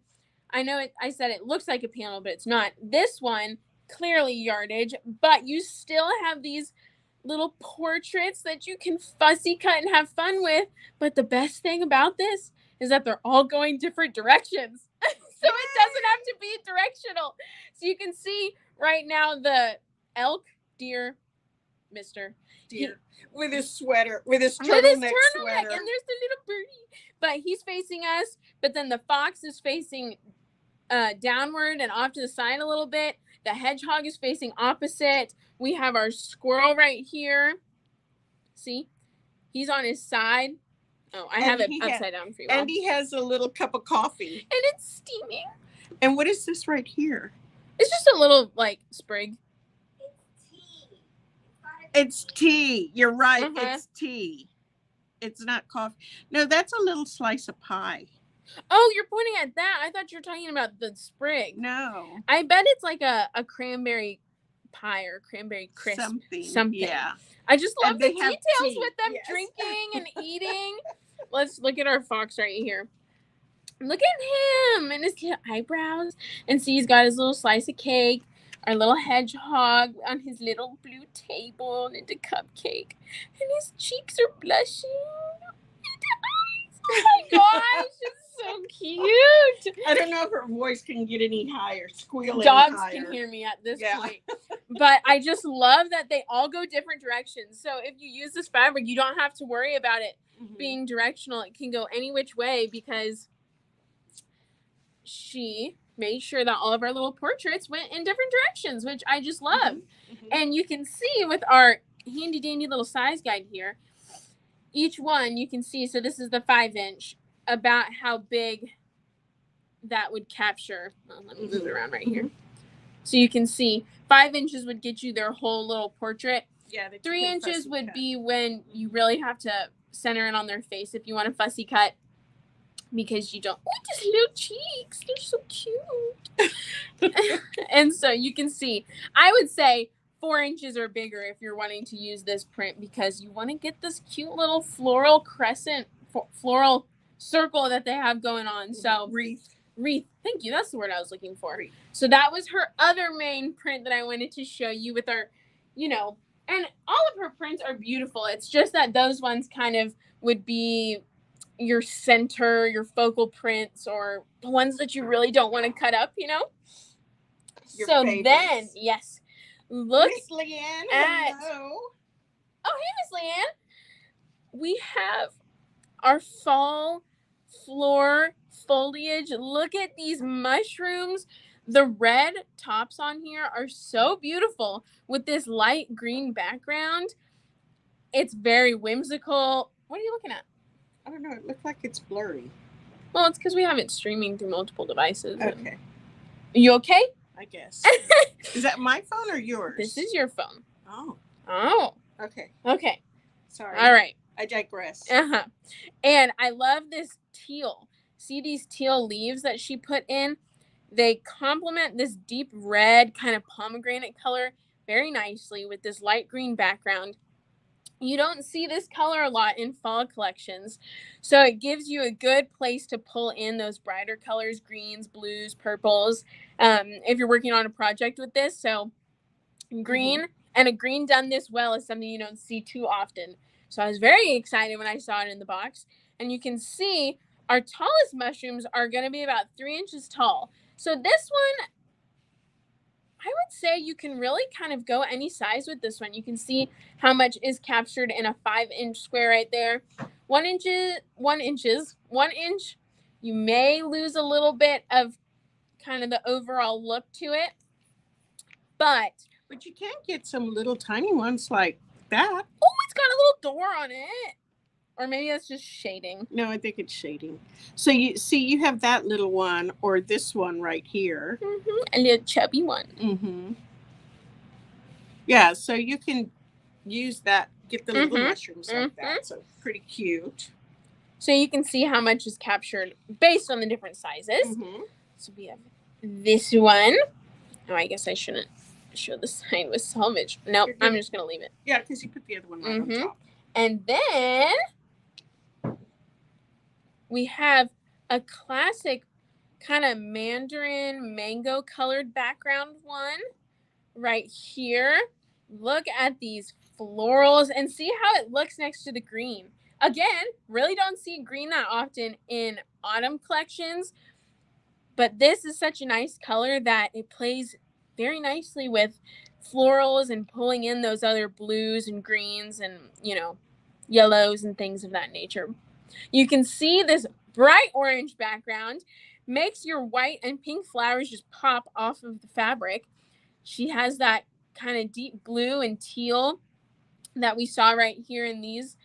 I said it looks like a panel, but it's not. This one, clearly yardage, but you still have these little portraits that you can fussy cut and have fun with. But the best thing about this is that they're all going different directions. So it doesn't have to be directional. So you can see right now the elk, deer, Mr. Deer. With his sweater, with his turtleneck sweater. And there's the little birdie. But he's facing us, but then the fox is facing downward and off to the side a little bit. The hedgehog is facing opposite. We have our squirrel right here. See? He's on his side. Oh, I have it upside down for you. And he has a little cup of coffee. And it's steaming. And what is this right here? It's just a little, sprig. It's tea. You're right. It's tea. It's not coffee. No, that's a little slice of pie. Oh, you're pointing at that. I thought you were talking about the sprig. No. I bet it's like a cranberry pie or cranberry crisp. Something. Yeah. I just love the details with them drinking and eating. Let's look at our fox right here. Look at him and his eyebrows. And see, he's got his little slice of cake. Our little hedgehog on his little blue table and a cupcake. And his cheeks are blushing. Oh my gosh, it's so cute. I don't know if her voice can get any higher, squeal Dogs any higher. can hear me at this point. But I just love that they all go different directions. So if you use this fabric, you don't have to worry about it being directional. It can go any which way because she made sure that all of our little portraits went in different directions, which I just love. And you can see with our handy dandy little size guide here, each one you can see, so this is the 5-inch, about how big that would capture. Well, let me move it around right here. So you can see 5 inches would get you their whole little portrait. Yeah. 3 inches would be when you really have to center it on their face if you want a fussy cut. Because you don't want his little cheeks. They're so cute. And so you can see, I would say 4 inches or bigger if you're wanting to use this print because you want to get this cute little floral crescent, floral circle that they have going on. So wreath. Thank you. That's the word I was looking for. Wreath. So that was her other main print that I wanted to show you with our, and all of her prints are beautiful. It's just that those ones kind of would be your center, your focal prints, or the ones that you really don't want to cut up, Your so favorites. Then, yes, look Miss Leanne, at. hello. Oh, hey, Miss Leanne. We have our fall floor foliage. Look at these mushrooms. The red tops on here are so beautiful with this light green background. It's very whimsical. What are you looking at? I don't know. It looks like it's blurry. Well, it's because we have it streaming through multiple devices. Okay. Are you okay? I guess. Is that my phone or yours? This is your phone. Oh. Okay. Okay. Sorry. All right. I digress. And I love this teal. See these teal leaves that she put in? They complement this deep red kind of pomegranate color very nicely with this light green background. You don't see this color a lot in fall collections, so it gives you a good place to pull in those brighter colors, greens, blues, purples, if you're working on a project with this. So green, and a green done this well is something you don't see too often. So I was very excited when I saw it in the box. And you can see our tallest mushrooms are going to be about 3 inches tall. So this one, I would say you can really kind of go any size with this one. You can see how much is captured in a 5-inch square right there. 1 inch, you may lose a little bit of kind of the overall look to it, but you can get some little tiny ones like that. oh, it's got a little door on it. Or maybe that's just shading. No, I think it's shading. So you see, you have that little one or this one right here. Mm-hmm. A little chubby one. Mm-hmm. Yeah, so you can use that, get the little mushrooms like that. So pretty cute. So you can see how much is captured based on the different sizes. So we have this one. Oh, I guess I shouldn't show the sign with salvage. Nope, I'm just going to leave it. Yeah, because you put the other one right on top. And then we have a classic kind of mandarin mango colored background one right here. Look at these florals and see how it looks next to the green. Again, really don't see green that often in autumn collections, but this is such a nice color that it plays very nicely with florals and pulling in those other blues and greens and, you know, yellows and things of that nature. You can see this bright orange background makes your white and pink flowers just pop off of the fabric. She has that kind of deep blue and teal that we saw right here in these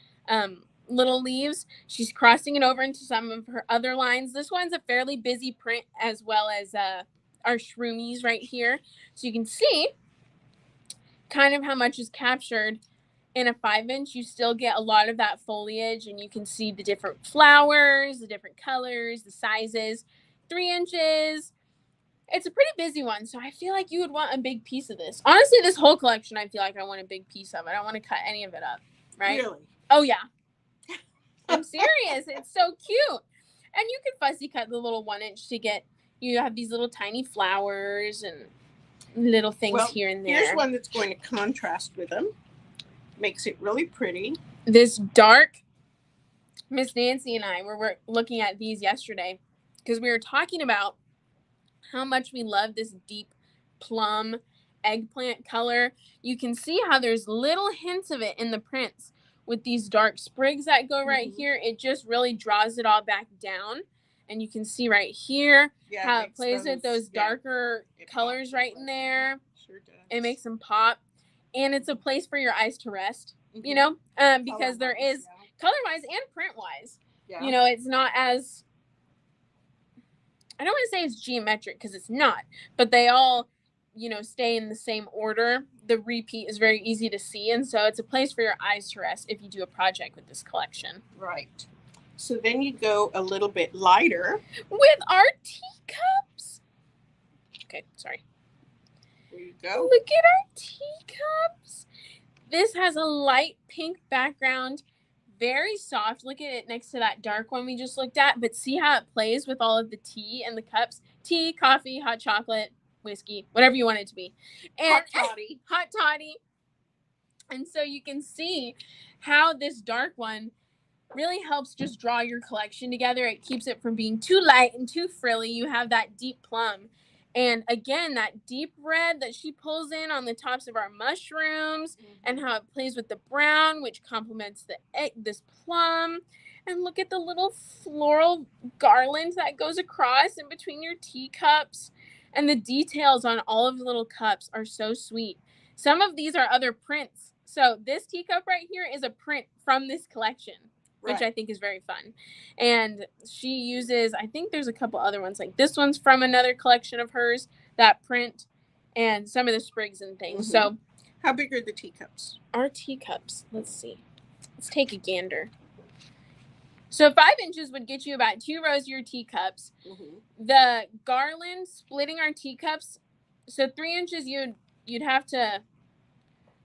little leaves. She's crossing it over into some of her other lines. This one's a fairly busy print as well as our shroomies right here. So you can see kind of how much is captured in a 5-inch. You still get a lot of that foliage and you can see the different flowers, the different colors, the sizes. 3 inches. It's a pretty busy one, so I feel like you would want a big piece of this. Honestly, this whole collection, I feel like I want a big piece of it. I don't want to cut any of it up, right? Really? Oh, yeah. I'm serious. It's so cute. And you can fussy cut the little 1-inch to get, you have these little tiny flowers and little things here and there. Here's one that's going to contrast with them. Makes it really pretty. This dark, Miss Nancy and I were looking at these yesterday because we were talking about how much we love this deep plum eggplant color. You can see how there's little hints of it in the prints with these dark sprigs that go right here. It just really draws it all back down. And you can see right here how it plays with those darker colors right in there. Sure does. It makes them pop. And it's a place for your eyes to rest, you know, because there is color-wise and print-wise. You know, it's not as, I don't want to say it's geometric because it's not, but they all, you know, stay in the same order. The repeat is very easy to see. And so it's a place for your eyes to rest if you do a project with this collection. Right. So then you go a little bit lighter. With our teacups. Okay, sorry. There you go. Look at our teacups. This has a light pink background. Very soft. Look at it next to that dark one we just looked at. But see how it plays with all of the tea and the cups. Tea, coffee, hot chocolate, whiskey, whatever you want it to be. And hot toddy. Hot toddy. And so you can see how this dark one really helps just draw your collection together. It keeps it from being too light and too frilly. You have that deep plum. And again, that deep red that she pulls in on the tops of our mushrooms and how it plays with the brown, which complements the this plum. And look at the little floral garland that goes across in between your teacups. And the details on all of the little cups are so sweet. Some of these are other prints. So this teacup right here is a print from this collection, which I think is very fun. And she uses, I think there's a couple other ones, like this one's from another collection of hers, that print, and some of the sprigs and things. So how big are the teacups? Our teacups, let's see. Let's take a gander. So 5 inches would get you about 2 rows of your teacups. The garland splitting our teacups, so 3 inches you'd have to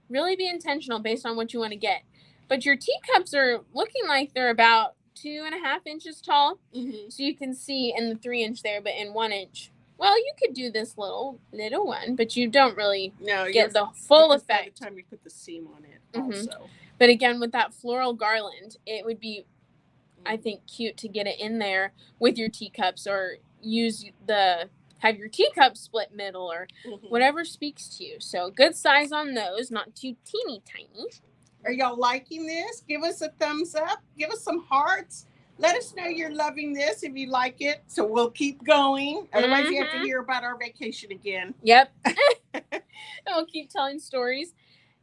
really be intentional based on what you want to get. But your teacups are looking like they're about 2.5 inches tall. So you can see in the 3 inch there, but in 1 inch. Well, you could do this little one, but you don't really get the full effect. By the time you put the seam on it also. But again, with that floral garland, it would be, I think, cute to get it in there with your teacups or use the have your teacup split middle or whatever speaks to you. So good size on those, not too teeny tiny. Are y'all liking this? Give us a thumbs up. Give us some hearts. Let us know you're loving this if you like it. So we'll keep going. Otherwise, you have to hear about our vacation again. Yep. And we'll keep telling stories.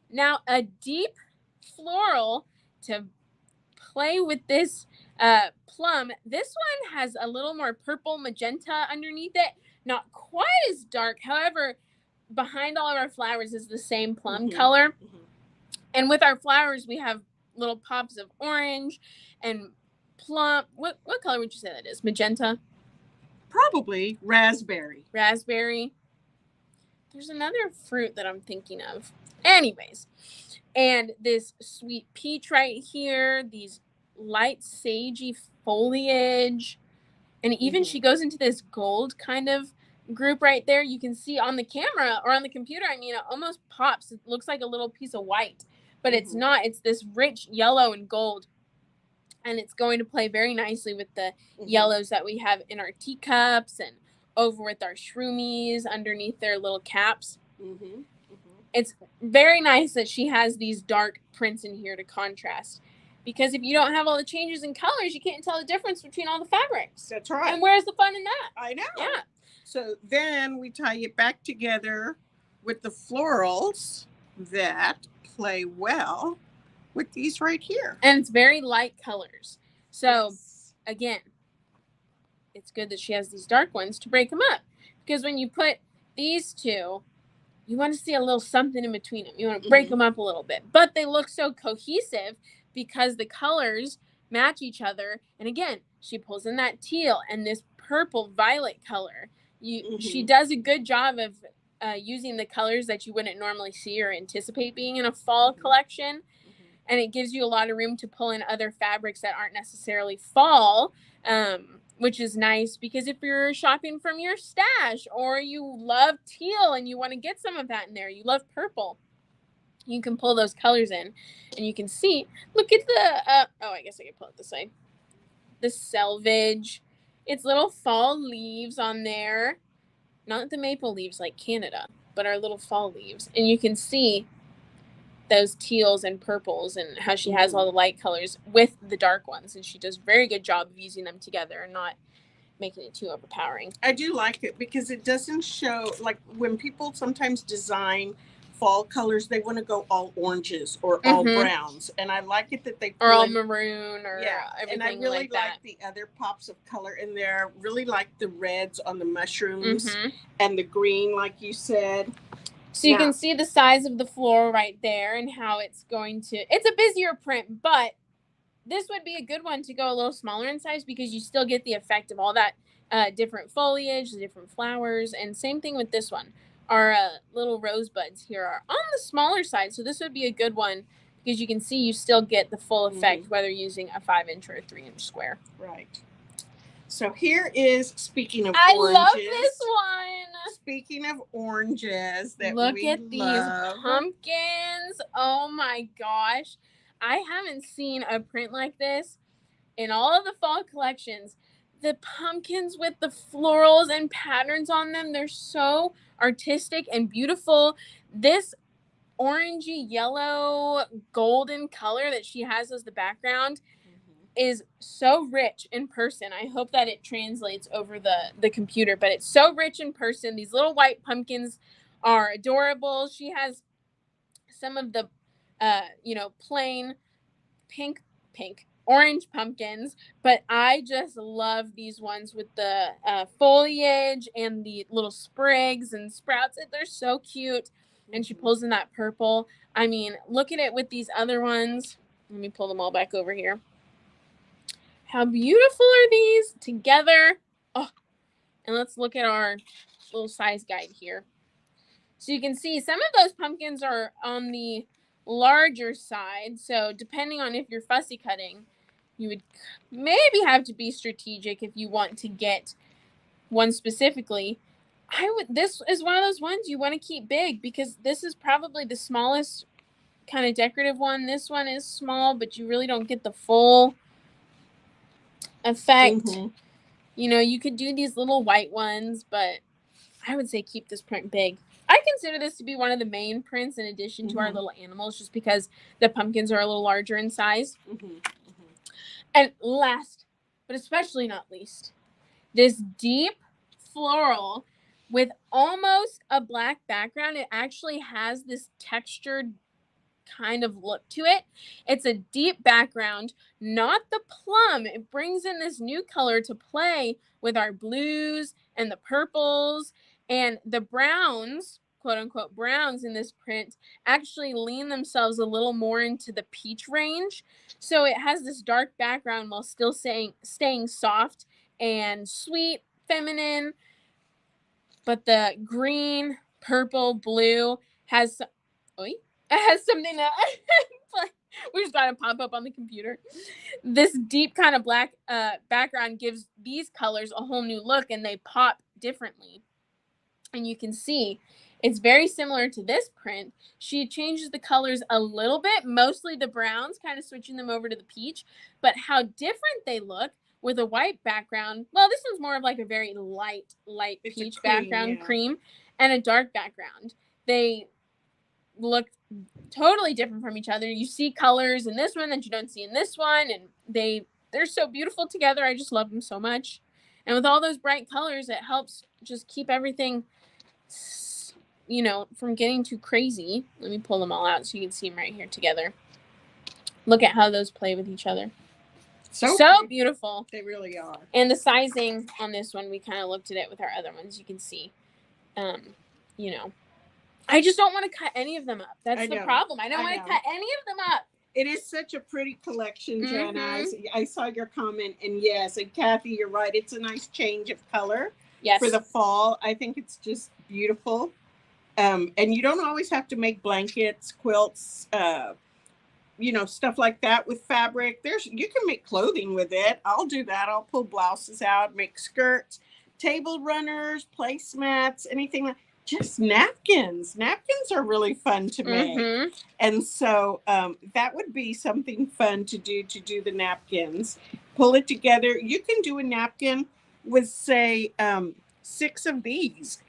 Now, a deep floral to play with this plum. This one has a little more purple magenta underneath it. Not quite as dark. However, behind all of our flowers is the same plum color. And with our flowers, we have little pops of orange and plum. What color would you say that is? Magenta? Probably raspberry. Raspberry. There's another fruit that I'm thinking of. Anyways, and this sweet peach right here, these light sagey foliage, and even she goes into this gold kind of group right there. You can see on the camera or on the computer, I mean, it almost pops. It looks like a little piece of white, but it's not. It's this rich yellow and gold, and it's going to play very nicely with the yellows that we have in our teacups and over with our shroomies underneath their little caps. It's very nice that she has these dark prints in here to contrast, because if you don't have all the changes in colors, you can't tell the difference between all the fabrics. That's right. And where's the fun in that? I know. Yeah. So then we tie it back together with the florals that play well with these right here. And it's very light colors. So again, it's good that she has these dark ones to break them up, because when you put these two, you want to see a little something in between them. You want to break them up a little bit, but they look so cohesive because the colors match each other. And again, she pulls in that teal and this purple violet color. She does a good job of using the colors that you wouldn't normally see or anticipate being in a fall collection. And it gives you a lot of room to pull in other fabrics that aren't necessarily fall, which is nice, because if you're shopping from your stash or you love teal and you want to get some of that in there, you love purple, you can pull those colors in and you can see, look at the, I guess I can pull it this way. The selvage, it's little fall leaves on there, not the maple leaves like Canada, but our little fall leaves. And you can see those teals and purples and how she has all the light colors with the dark ones, and she does a very good job of using them together and not making it too overpowering. I do like it because it doesn't show, like when people sometimes design fall colors, they want to go all oranges or all browns, and I like it that they or all maroon or everything. And I really like that. the other pops of color in there. Really like the reds on the mushrooms and the green, like you said. So you can see the size of the floral right there and how it's going to, it's a busier print, but this would be a good one to go a little smaller in size, because you still get the effect of all that different foliage, the different flowers. And same thing with this one. Our little rosebuds here are on the smaller side. So this would be a good one, because you can see you still get the full effect, whether using a 5-inch or a 3-inch square. Right. So here is, speaking of I oranges. love this one. Speaking of oranges that Look we at these love. pumpkins. Oh my gosh. I haven't seen a print like this in all of the fall collections. The pumpkins with the florals and patterns on them, they're so artistic and beautiful. This orangey yellow golden color that she has as the background is so rich in person. I hope that it translates over the computer, but it's so rich in person. These little white pumpkins are adorable. She has some of the plain pink orange pumpkins, but I just love these ones with the foliage and the little sprigs and sprouts. They're so cute. And she pulls in that purple. I mean, look at it with these other ones. Let me pull them all back over here. How beautiful are these together? Oh, and let's look at our little size guide here. So you can see some of those pumpkins are on the larger side. So depending on if you're fussy cutting, you would maybe have to be strategic if you want to get one specifically. This is one of those ones you want to keep big, because this is probably the smallest kind of decorative one. This one is small, but you really don't get the full effect. You know, you could do these little white ones, but I would say keep this print big. I consider this to be one of the main prints in addition to our Mhm. little animals, just because the pumpkins are a little larger in size. Mhm. And last, but especially not least, this deep floral with almost a black background. It actually has this textured kind of look to it. It's a deep background, not the plum. It brings in this new color to play with our blues and the purples, and the browns, quote unquote browns in this print, actually lean themselves a little more into the peach range. So it has this dark background while still staying soft and sweet, feminine, but the green, purple, blue has it has something that we just got to pop up on the computer. This deep kind of black background gives these colors a whole new look, and they pop differently. And you can see it's very similar to this print. She changes the colors a little bit, mostly the browns, kind of switching them over to the peach, but how different they look with a white background. Well, this one's more of like a very light It's peach cream, background, yeah. cream, and a dark background. They look totally different from each other. You see colors in this one that you don't see in this one, and they're so beautiful together. I just love them so much. And with all those bright colors, it helps just keep everything, from getting too crazy. Let me pull them all out so you can see them right here together. Look at how those play with each other. So beautiful. They really are. And the sizing on this one, we kind of looked at it with our other ones. You can see, I just don't want to cut any of them up. That's the problem. I don't want to cut any of them up. It is such a pretty collection, Jana. I saw your comment, and yes, and Kathy, you're right. It's a nice change of color for the fall. I think it's just beautiful. And you don't always have to make blankets, quilts, stuff like that with fabric. You can make clothing with it. I'll do that. I'll pull blouses out, make skirts, table runners, placemats, anything like. Just napkins. Napkins are really fun to make. And so that would be something fun to do the napkins. Pull it together. You can do a napkin with, say, 6 of these.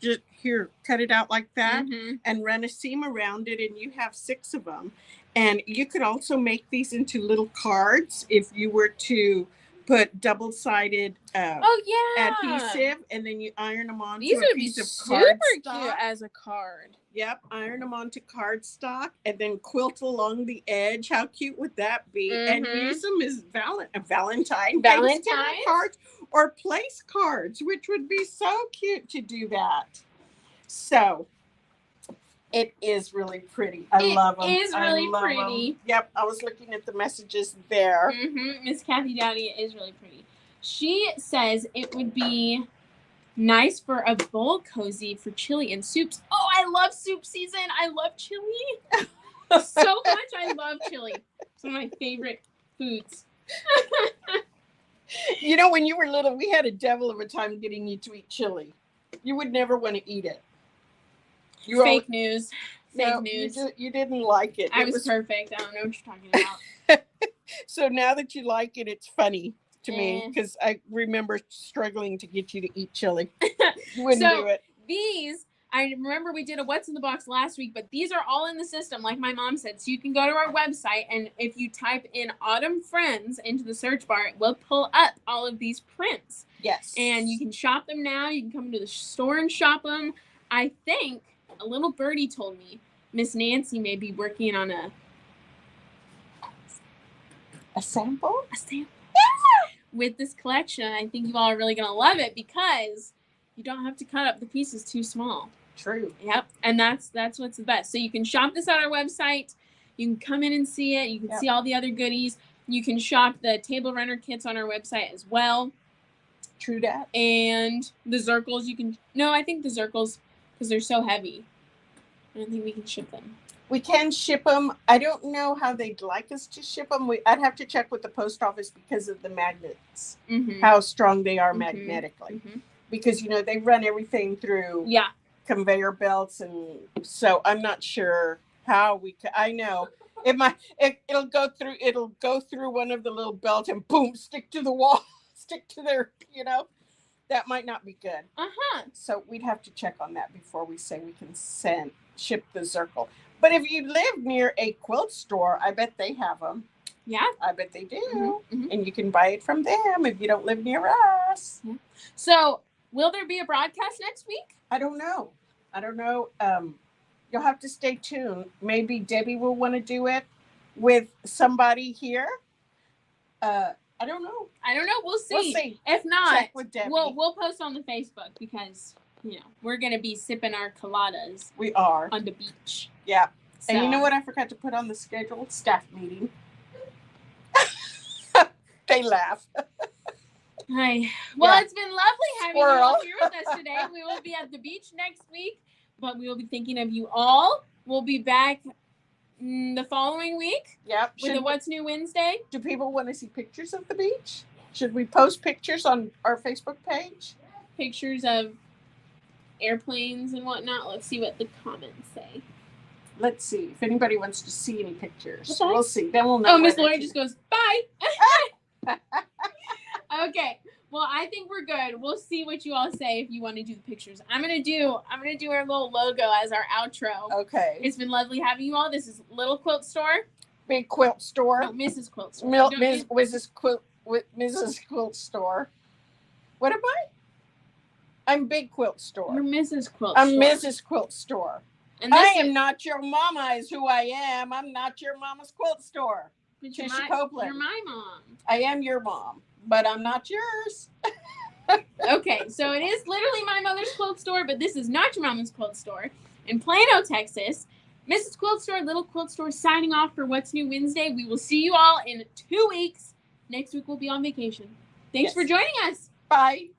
Just here, cut it out like that and run a seam around it, and you have 6 of them. And you could also make these into little cards if you were to put double-sided adhesive, and then you iron them onto a piece of cardstock. Super cute as a card. Yep, iron them onto cardstock and then quilt along the edge. How cute would that be? And use them as Valentine cards or place cards, which would be so cute to do that. So it is really pretty. I love them. It is really pretty. Yep, I was looking at the messages there. Miss Kathy Dowdy is really pretty. She says it would be nice for a bowl cozy for chili and soups. Oh, I love soup season. I love chili so much. I love chili. It's one of my favorite foods. When you were little, we had a devil of a time getting you to eat chili. You would never want to eat it. Fake news. You didn't like it. It was perfect. I don't know what you're talking about. So now that you like it, it's funny to me because I remember struggling to get you to eat chili. You wouldn't do it. These, I remember we did a What's in the Box last week, but these are all in the system, like my mom said. So you can go to our website, and if you type in Autumn Friends into the search bar, it will pull up all of these prints. Yes. And you can shop them now. You can come to the store and shop them. I think a little birdie told me Miss Nancy may be working on a sample? A sample. With this collection. I think you all are really going to love it because you don't have to cut up the pieces too small. True. Yep. And that's what's the best. So you can shop this on our website. You can come in and see it. You can see all the other goodies. You can shop the table runner kits on our website as well. True that. And the Zirkles, I think the Zirkles, because they're so heavy, I don't think we can ship them. We can ship them. I don't know how they'd like us to ship them. I'd have to check with the post office because of the magnets, how strong they are magnetically. Because, they run everything through conveyor belts. And so I'm not sure how we can. I know it'll go through one of the little belts and boom, stick to the wall, stick to their, that might not be good. So we'd have to check on that before we say we can ship the Zirkle. But if you live near a quilt store, I bet they have them. Yeah. I bet they do. And you can buy it from them if you don't live near us. So will there be a broadcast next week? I don't know. You'll have to stay tuned. Maybe Debbie will want to do it with somebody here. I don't know. We'll see. If not, check with Debbie. We'll post on the Facebook because we're gonna be sipping our coladas. We are on the beach. Yeah. So. And you know what I forgot to put on the schedule? Staff meeting. They laugh. Hi. Well, It's been lovely having you all here with us today. We will be at the beach next week, but we will be thinking of you all. We'll be back the following week. Yep. With the What's New Wednesday. Do people want to see pictures of the beach? Should we post pictures on our Facebook page? Pictures of airplanes and whatnot. Let's see what the comments say. Let's see if anybody wants to see any pictures. Okay. We'll see. Then we'll know. Oh, Miss Lori just goes, bye. Okay. Well, I think we're good. We'll see what you all say if you want to do the pictures. I'm gonna do our little logo as our outro. Okay. It's been lovely having you all. This is Little Quilt Store. Big Quilt Store. No, Mrs. Quilt Store. Mrs. Quilt Store. What am I? I'm Big Quilt Store. You're Mrs. Quilt Store. I'm Mrs. Quilt Store. And I am not your mama is who I am. I'm not your mama's quilt store. Tisha Copeland. You're my mom. I am your mom, but I'm not yours. Okay, so it is literally my mother's quilt store, but this is not your mama's quilt store. In Plano, Texas, Mrs. Quilt Store, Little Quilt Store signing off for What's New Wednesday. We will see you all in 2 weeks. Next week we'll be on vacation. Thanks for joining us. Bye.